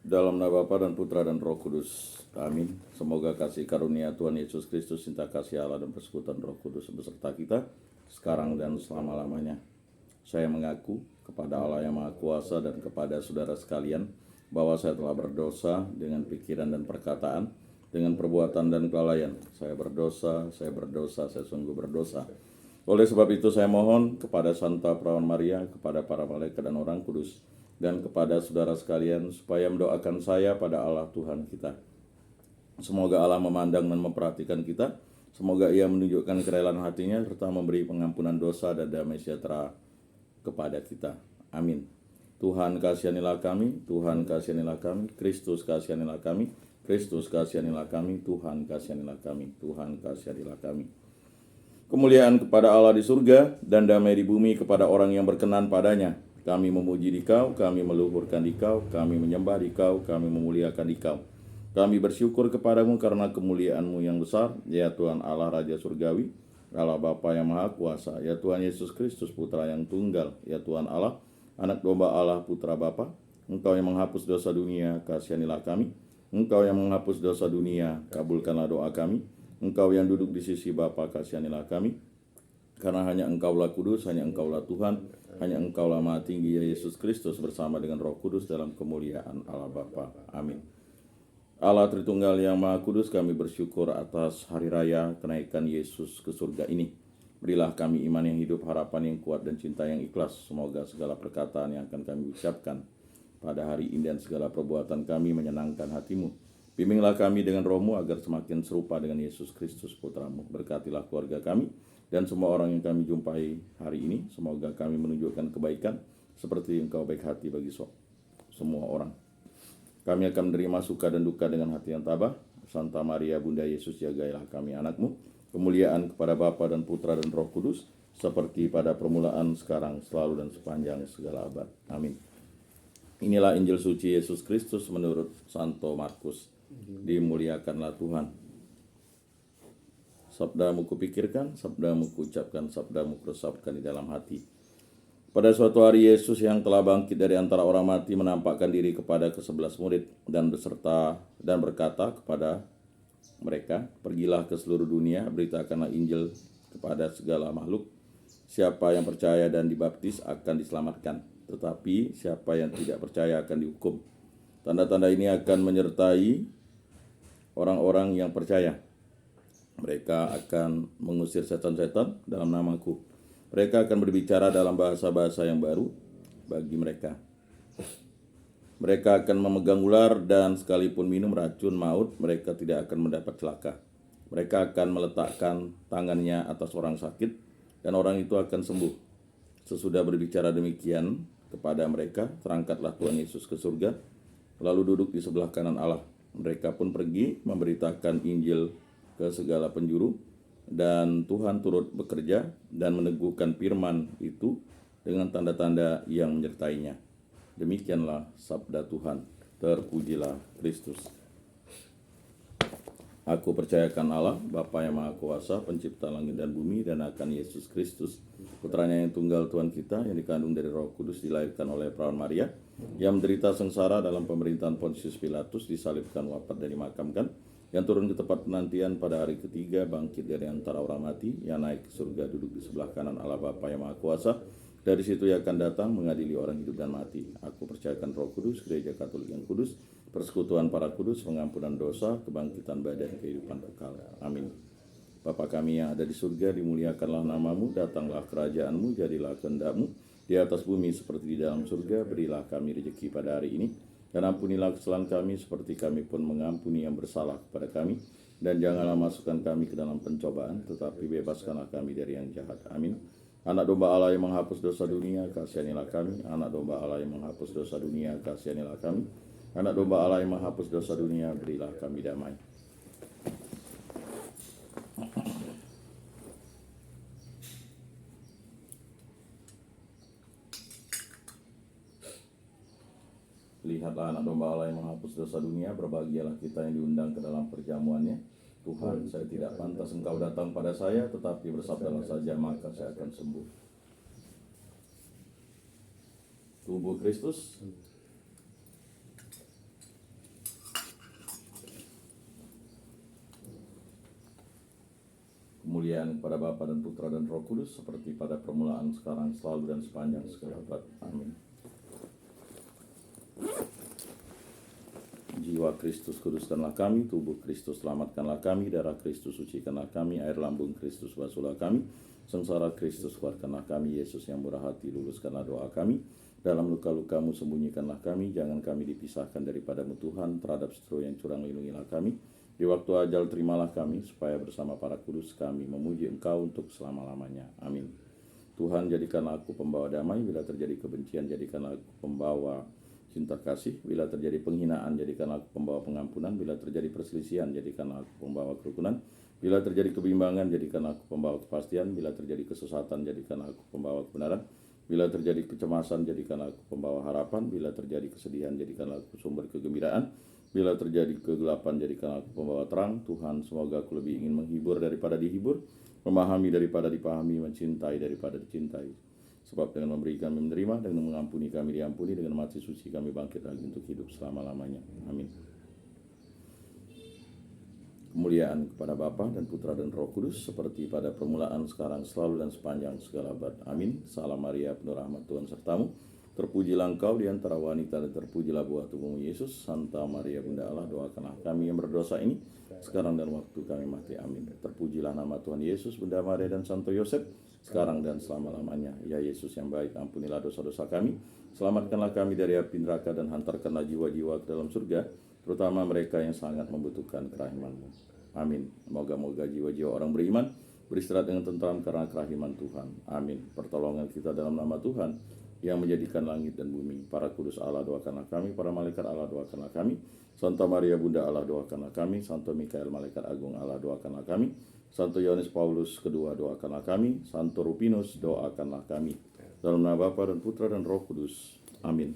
Dalam nama Bapa dan Putra dan Roh Kudus. Amin. Semoga kasih karunia Tuhan Yesus Kristus, cinta kasih Allah dan persekutuan Roh Kudus beserta kita sekarang dan selama-lamanya. Saya mengaku kepada Allah yang Maha Kuasa dan kepada saudara sekalian bahwa saya telah berdosa dengan pikiran dan perkataan, dengan perbuatan dan kelalaian. Saya berdosa, saya sungguh berdosa. Oleh sebab itu saya mohon kepada Santa Perawan Maria, kepada para malaikat dan orang kudus, dan kepada saudara sekalian supaya mendoakan saya pada Allah Tuhan kita. Semoga Allah memandang dan memperhatikan kita. Semoga Ia menunjukkan kerelaan hatinya serta memberi pengampunan dosa dan damai sejahtera kepada kita. Amin. Tuhan kasihanilah kami, Tuhan kasihanilah kami, Kristus kasihanilah kami, Kristus kasihanilah kami, Tuhan kasihanilah kami, Tuhan kasihanilah kami. Kemuliaan kepada Allah di surga dan damai di bumi kepada orang yang berkenan padanya. Kami memuji Dikau, kami meluhurkan Dikau, kami menyembah Dikau, kami memuliakan Dikau. Kami bersyukur kepadamu karena kemuliaan-Mu yang besar, ya Tuhan Allah Raja Surgawi, Allah Bapa yang Maha Kuasa, ya Tuhan Yesus Kristus Putra yang Tunggal, ya Tuhan Allah, Anak Domba Allah Putra Bapa. Engkau yang menghapus dosa dunia, kasihanilah kami. Engkau yang menghapus dosa dunia, kabulkanlah doa kami. Engkau yang duduk di sisi Bapa, kasihanilah kami. Karena hanya Engkaulah kudus, hanya Engkaulah Tuhan, hanya Engkaulah Maha Tinggi, ya Yesus Kristus bersama dengan Roh Kudus dalam kemuliaan Allah Bapa. Amin. Allah Tritunggal yang Maha Kudus, kami bersyukur atas hari raya kenaikan Yesus ke surga ini. Berilah kami iman yang hidup, harapan yang kuat, dan cinta yang ikhlas. Semoga segala perkataan yang akan kami ucapkan pada hari ini dan segala perbuatan kami menyenangkan hati-Mu. Bimbinglah kami dengan Roh-Mu agar semakin serupa dengan Yesus Kristus Putra-Mu. Berkatilah keluarga kami dan semua orang yang kami jumpai hari ini. Semoga kami menunjukkan kebaikan seperti Engkau baik hati bagi semua orang. Kami akan menerima suka dan duka dengan hati yang tabah. Santa Maria Bunda Yesus, jagailah kami anak-Mu. Kemuliaan kepada Bapa dan Putra dan Roh Kudus, seperti pada permulaan, sekarang, selalu, dan sepanjang segala abad. Amin. Inilah Injil suci Yesus Kristus menurut Santo Markus. Dimuliakanlah Tuhan. Sabda-Mu kupikirkan, sabda-Mu kuucapkan, sabda-Mu kuresapkan di dalam hati. Pada suatu hari Yesus yang telah bangkit dari antara orang mati menampakkan diri kepada ke-11 murid dan berkata kepada mereka, "Pergilah ke seluruh dunia, beritakanlah Injil kepada segala makhluk. Siapa yang percaya dan dibaptis akan diselamatkan, tetapi siapa yang tidak percaya akan dihukum. Tanda-tanda ini akan menyertai orang-orang yang percaya. Mereka akan mengusir setan-setan dalam namaku. Mereka akan berbicara dalam bahasa-bahasa yang baru bagi mereka. Mereka akan memegang ular dan sekalipun minum racun maut, mereka tidak akan mendapat celaka. Mereka akan meletakkan tangannya atas orang sakit dan orang itu akan sembuh." Sesudah berbicara demikian kepada mereka, terangkatlah Tuhan Yesus ke surga, lalu duduk di sebelah kanan Allah. Mereka pun pergi memberitakan Injil ke segala penjuru, dan Tuhan turut bekerja dan meneguhkan firman itu dengan tanda-tanda yang menyertainya. Demikianlah sabda Tuhan. Terpujilah Kristus. Aku percayakan Allah, Bapa yang Maha Kuasa, pencipta langit dan bumi, dan akan Yesus Kristus, Putranya yang tunggal Tuhan kita, yang dikandung dari Roh Kudus, dilahirkan oleh Perawan Maria, yang menderita sengsara dalam pemerintahan Pontius Pilatus, disalibkan, wafat, dan dimakamkan, yang turun ke tempat penantian pada hari ketiga, bangkit dari antara orang mati, yang naik ke surga, duduk di sebelah kanan Allah Bapa yang Maha Kuasa. Dari situ Ia akan datang mengadili orang hidup dan mati. Aku percayakan Roh Kudus, Gereja Katolik yang kudus, persekutuan para kudus, pengampunan dosa, kebangkitan badan, kehidupan kekal. Amin. Bapa kami yang ada di surga, dimuliakanlah nama-Mu, datanglah kerajaan-Mu, jadilah kehendak-Mu di atas bumi seperti di dalam surga. Berilah kami rezeki pada hari ini, dan ampunilah kesalahan kami seperti kami pun mengampuni yang bersalah kepada kami. Dan janganlah masukkan kami ke dalam pencobaan, tetapi bebaskanlah kami dari yang jahat. Amin. Anak Domba Allah yang menghapus dosa dunia, kasihanilah kami. Anak Domba Allah yang menghapus dosa dunia, kasihanilah kami. Anak Domba Allah yang menghapus dosa dunia, berilah kami damai. Lihatlah Anak Domba Allah yang menghapus dosa dunia, berbahagialah kita yang diundang ke dalam perjamuannya. Tuhan, saya tidak pantas Engkau datang pada saya, tetapi bersabdalah saja, maka saya akan sembuh. Tubuh Kristus Kemuliaan kepada Bapa dan Putra dan Roh Kudus, seperti pada permulaan, sekarang, selalu, dan sepanjang segala abad. Amin. Jiwa Kristus kuduskanlah kami, tubuh Kristus selamatkanlah kami, darah Kristus sucikanlah kami, air lambung Kristus basuhlah kami, sengsara Kristus kuatkanlah kami, Yesus yang murah hati luluskanlah doa kami, dalam luka-lukamu sembunyikanlah kami, jangan kami dipisahkan daripadamu Tuhan, terhadap setru yang curang lindungilah kami, di waktu ajal terimalah kami, supaya bersama para kudus kami memuji Engkau untuk selama-lamanya. Amin. Tuhan, jadikanlah aku pembawa damai, bila terjadi kebencian jadikanlah aku pembawa cinta kasih, bila terjadi penghinaan jadikanlah aku pembawa pengampunan, bila terjadi perselisihan jadikanlah aku pembawa kerukunan, bila terjadi kebimbangan jadikanlah aku pembawa kepastian, bila terjadi kesesatan jadikanlah aku pembawa kebenaran, bila terjadi kecemasan jadikanlah aku pembawa harapan, bila terjadi kesedihan jadikanlah aku sumber kegembiraan, bila terjadi kegelapan jadikanlah aku pembawa terang. Tuhan, semoga aku lebih ingin menghibur daripada dihibur, memahami daripada dipahami, mencintai daripada dicintai. Sebab dengan memberi kami menerima, dengan mengampuni kami diampuni, dengan mati suci kami bangkit lagi untuk hidup selama-lamanya. Amin. Kemuliaan kepada Bapa dan Putra dan Roh Kudus, seperti pada permulaan, sekarang, selalu, dan sepanjang segala abad. Amin. Salam Maria, penuh rahmat Tuhan sertamu. Terpujilah engkau di antara wanita, dan terpujilah buah tubuhmu Yesus. Santa Maria Bunda Allah, doakanlah kami yang berdosa ini, sekarang dan waktu kami mati. Amin. Terpujilah nama Tuhan Yesus, Bunda Maria dan Santo Yosef, sekarang dan selama-lamanya. Ya Yesus yang baik, ampunilah dosa-dosa kami, selamatkanlah kami dari api neraka, dan hantarkanlah jiwa-jiwa ke dalam surga, terutama mereka yang sangat membutuhkan kerahiman-Mu. Amin. Moga-moga jiwa-jiwa orang beriman beristirahat dengan tentram karena kerahiman Tuhan. Amin. Pertolongan kita dalam nama Tuhan yang menjadikan langit dan bumi. Para kudus Allah, doakanlah kami. Para malaikat Allah, doakanlah kami. Santa Maria Bunda Allah, doakanlah kami. Santo Mikael Malaikat Agung Allah, doakanlah kami. Santo Yohanes Paulus kedua, doakanlah kami. Santo Rupinus, doakanlah kami. Dalam nama Bapa dan Putra dan Roh Kudus. Amin.